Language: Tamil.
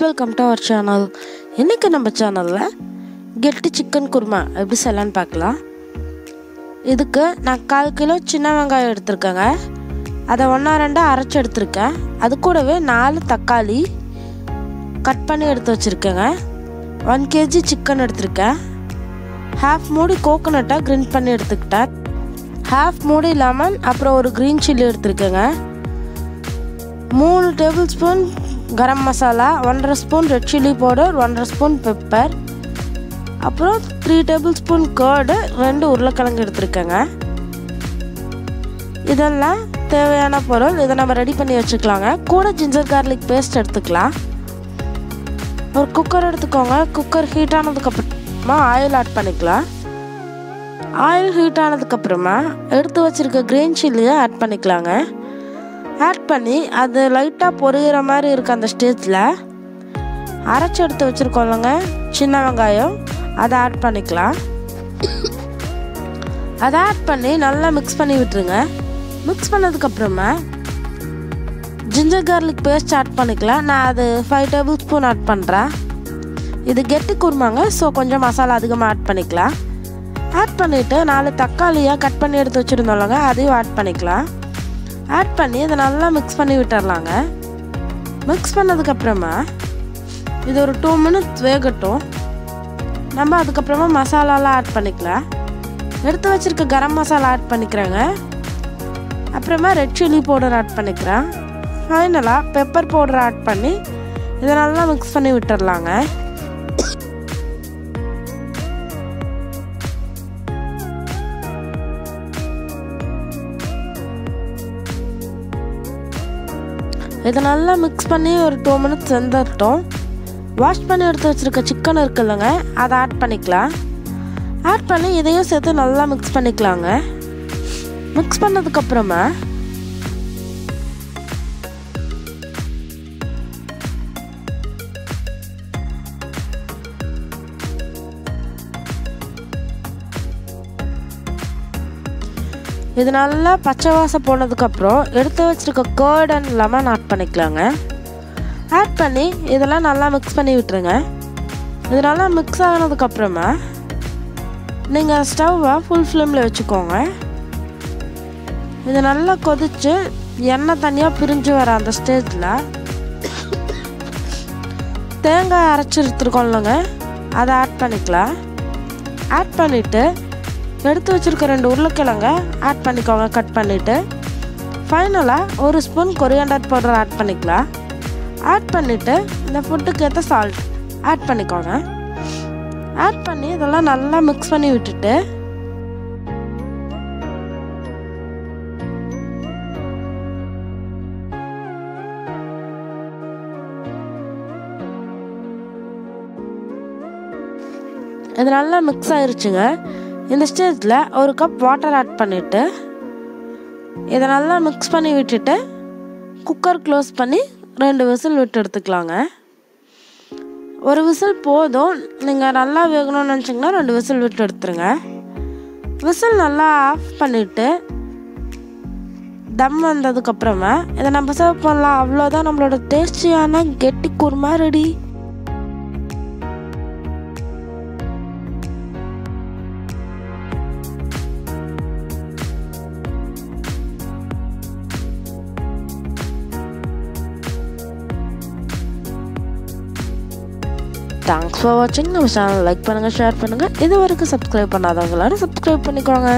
Welcome to our channel. இன்றைக்கி நம்ம சேனலில் கெட்டி சிக்கன் குருமா எப்படி செய்யலான்னு பார்க்கலாம். இதுக்கு நான் 1/4 கிலோ சின்ன வெங்காயம் எடுத்துருக்கேங்க. அதை 1-2 அரைச்சி எடுத்துருக்கேன். அது கூடவே 4 தக்காளி கட் பண்ணி எடுத்து வச்சுருக்கேங்க. 1 kg சிக்கன் எடுத்துருக்கேன். 1/2 மூடி கோகோனட்டை கிரைண்ட் பண்ணி எடுத்துக்கிட்டேன். 1/2 மூடி லெமன், அப்புறம் ஒரு க்ரீன் சில்லி எடுத்துருக்கேங்க. 3 tablespoon garam masala, 1/2 spoon red chilli powder, 1/2 spoon pepper, அப்புறம் 3 டேபிள் ஸ்பூன் கர்டு, 2 உருளைக்கிழங்கு எடுத்துருக்கேங்க. இதெல்லாம் தேவையான பொருள். இதை நம்ம ரெடி பண்ணி வச்சுக்கலாங்க. கூட ஜிஞ்சர் கார்லிக் பேஸ்ட் எடுத்துக்கலாம். ஒரு குக்கர் எடுத்துக்கோங்க. குக்கர் ஹீட் ஆனதுக்கப்புறமா ஆயில் ஆட் பண்ணிக்கலாம். ஆயில் ஹீட் ஆனதுக்கப்புறமா எடுத்து வச்சுருக்க க்ரீன் சில்லியை ஆட் பண்ணிக்கலாங்க. ஆட் பண்ணி அது லைட்டாக பொரிகிற மாதிரி இருக்க அந்த ஸ்டேஜில் அரைச்சி எடுத்து வச்சுருக்கோம்லங்க சின்ன வெங்காயம், அதை ஆட் பண்ணிக்கலாம். அதை ஆட் பண்ணி நல்லா மிக்ஸ் பண்ணி விட்டுருங்க. மிக்ஸ் பண்ணதுக்கப்புறமா ஜிஞ்சர் கார்லிக் பேஸ்ட் ஆட் பண்ணிக்கலாம். நான் அது 5 டேபிள் ஸ்பூன் ஆட் பண்ணுறேன். இது கெட்டி குருமாங்க, ஸோ கொஞ்சம் மசாலா அதிகமாக ஆட் பண்ணிக்கலாம். ஆட் பண்ணிவிட்டு 4 தக்காளியாக கட் பண்ணி எடுத்து வச்சுருந்தோம்லங்க, அதையும் ஆட் பண்ணிக்கலாம். ஆட் பண்ணி இதை நல்லா மிக்ஸ் பண்ணி விட்டுறலாங்க. மிக்ஸ் பண்ணதுக்கப்புறமா இது ஒரு 2 minutes வேகட்டும். நம்ம அதுக்கப்புறமா மசாலாலாம் ஆட் பண்ணிக்கலாம். எடுத்து வச்சுருக்க கரம் மசாலா ஆட் பண்ணிக்கிறேங்க. அப்புறமா ரெட் சில்லி பவுடர் ஆட் பண்ணிக்கிறேன். ஃபைனலாக பெப்பர் பவுடர் ஆட் பண்ணி இதை நல்லா மிக்ஸ் பண்ணி விட்டுறலாங்க. இதை நல்லா மிக்ஸ் பண்ணி ஒரு 2 minutes வெந்துட்டோம். வாஷ் பண்ணி எடுத்து வச்சுருக்க சிக்கன் இருக்குல்லங்க, அதை ஆட் பண்ணிக்கலாம். ஆட் பண்ணி இதையும் சேர்த்து நல்லா மிக்ஸ் பண்ணிக்கலாங்க. மிக்ஸ் பண்ணதுக்கப்புறமா இது நல்லா பச்சை வாசம் போனதுக்கப்புறம் எடுத்து வச்சுருக்க கர்ட் அண்ட் லெமன் ஆட் பண்ணிக்கலாங்க. ஆட் பண்ணி இதெல்லாம் நல்லா மிக்ஸ் பண்ணி விட்டுருங்க. இது நல்லா மிக்ஸ் ஆனதுக்கப்புறமா நீங்கள் ஸ்டவ்வை ஃபுல் ஃப்ளேமில் வச்சுக்கோங்க. இது நல்லா கொதித்து எண்ணெய் தனியாக பிரிஞ்சு வர அந்த ஸ்டேஜில் தேங்காய் அரைச்சி எடுத்துருக்கோம்லங்க, அதை ஆட் பண்ணிக்கலாம். ஆட் பண்ணிவிட்டு எடுத்து வச்சுருக்க 2 உருளைக்கிழங்க ஆட் பண்ணிக்கோங்க கட் பண்ணிவிட்டு. ஃபைனலாக 1 ஸ்பூன் கொரியாண்டர் பவுடர் ஆட் பண்ணிக்கலாம். ஆட் பண்ணிவிட்டு இந்த ஃபுட்டுக்கு ஏற்ற சால்ட் ஆட் பண்ணிக்கோங்க. ஆட் பண்ணி இதெல்லாம் நல்லா மிக்ஸ் பண்ணி விட்டுட்டு இது நல்லா மிக்ஸ் ஆயிருச்சுங்க. இந்த ஸ்டேஜில் 1 கப் வாட்டர் ஆட் பண்ணிவிட்டு இதை நல்லா மிக்ஸ் பண்ணி விட்டுட்டு குக்கர் க்ளோஸ் பண்ணி 2 விசில் விட்டு எடுத்துக்கலாங்க. 1 விசில் போதும். நீங்கள் நல்லா வேகணும்னு நினச்சிங்கன்னா 2 விசில் விட்டு எடுத்துருங்க. விசில் நல்லா ஆஃப் பண்ணிவிட்டு தம் வந்ததுக்கப்புறமா இதை நம்ம சர்வ் பண்ணலாம். அவ்வளோதான், நம்மளோட டேஸ்டியான கெட்டி குருமா ரெடி. தேங்க்ஸ் ஃபார் வாட்சிங். நம்ம சேனல் லைக் பண்ணுங்கள், ஷேர் பண்ணுங்கள். இது வரைக்கும் சப்ஸ்கிரைப் பண்ணாதவங்களால சப்ஸ்கிரைப் பண்ணிக்கோங்க.